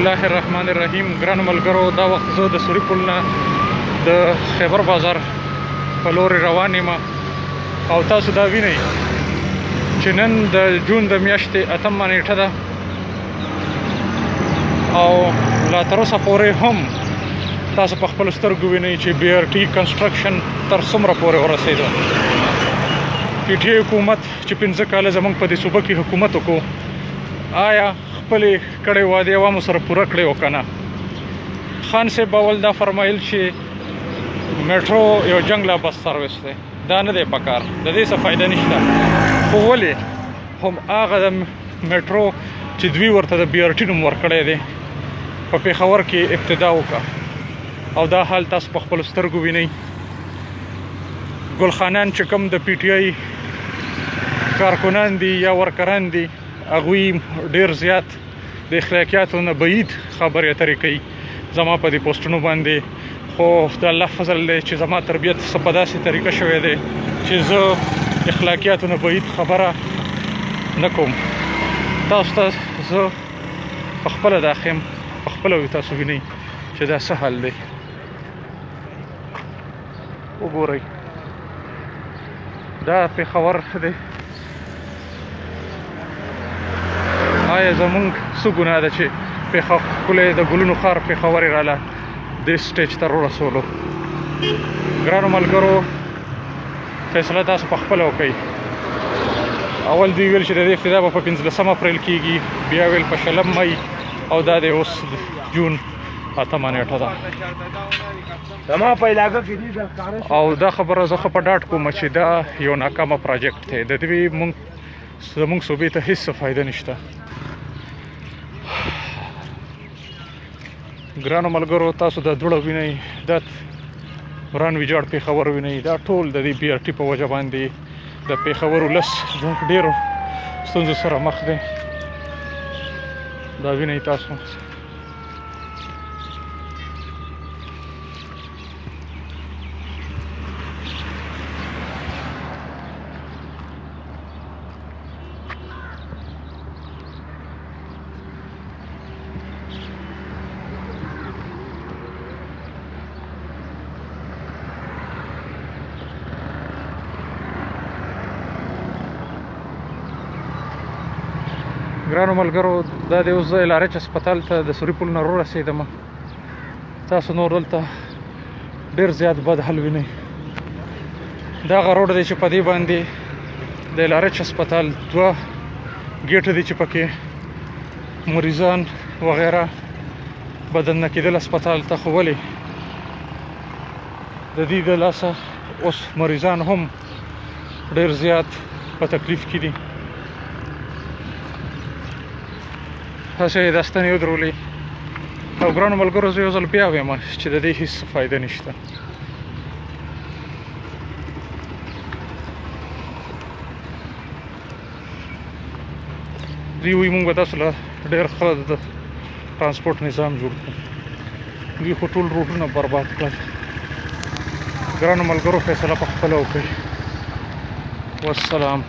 الله الرحمن الرحیم. ګرانو ملګرو، دا وخت زه د سوري پل نه د خیبر بازار په لورې روان یم او تاسو دا وینئ چې نن د جون د میاشتې 8مه نیټه ده او لا تر اوسه پورې هم تاسو په خپلو سترګو وینئ چې بي آر ټي کنسټرکشن تر څومره پورې ورسېده. پی ټي آی حکومت چې 15 کاله زموږ په دې صوبه کې حکومت وکړو، آیا خپلې کړې وعدې عوامو سره پوره کړې او که نه؟ خان صاحب اول دا فرمایل چې میټرو یو جنګ لا بس سروس دی، دا نه دی پکار، د دې څه فایده نشته. خو ولې هم هغه د میټرو چې دوی ورته د بي آر ټي نوم ورکړی دی په پېښور کې ابتدا وکړه او دا حال تاسو په خپلو سترګو وینئ. ګلخانان چې کوم د پی ټي آی کارکنان دي یا ورکران دي، هغوی ډیر زیات د اخلاقیاتو نه بعید خبرې اترې کوي زما په دې پوسټونو باندې. خو د الله فضل دی چې زما تربیت څه په داسې طریقه شوی دی چې زه اخلاقیاتو نه بعید خبره نه کوم. تاسو ته زه په خپله دا ښیم، په خپله تاسو وینئ چې دا څه حال دی. وګورئ، دا پېښور دی. آیا زمونږ څه ګناه ده چې ښکلی د ګلونو ښار پېښور یې راله دې سټیج ته ورسولو؟ ګرانو ملګرو، فیصله تاسو په خپله وکئ. اول دوی ویل چې د دې ابتدا به په 15 اپریل کېږي، بیا ویل په 20 مۍ، او دا د اوس جون 8مه نیټه ده. او دا خبره زه ښه په ډاډ کوم چې دا یو ناکامه پراجیکټ دی، د دې زموږ صوبې ته هېڅ فایده نشته. ګرانو ملګرو، تاسو دا دوړه وینئ، دا وران ویجاړ پېښور وینئ، دا ټول د دې بي آر ټي په وجه باندې د پېښور ولس زموږ ډېرو ستونزو سره مخ دی. دا وینئ تاسو. ګرانو ملګرو، دا د اوس زه LRH هسپتال ته د سوري پل نه رسېدم. تاسو نور دلته ډېر زیات بد حال وینئ. دا هغه روډ دی چې په دې باندې د LRH هسپتال 2 ګیټ دي چې پکې مریضان وغیره بدن نه کېدل هسپتال ته. خو ولې د دې د لاسه اوس مریضان هم ډېر زیات په تکلیف کې دي. هسې یې دا ستنې ودرولې. او ګرانو ملګرو، زه یو ځل بیا وایم چې د دې هېڅ فایده نشته. دوی وایي موږ به تاسو له ډېر ښه د ټرانسپورټ نظام جوړ کړو. دوی خو ټول روډونه برباد کړل. ګرانو ملګرو، فیصله په خپله وکړئ. والسلام.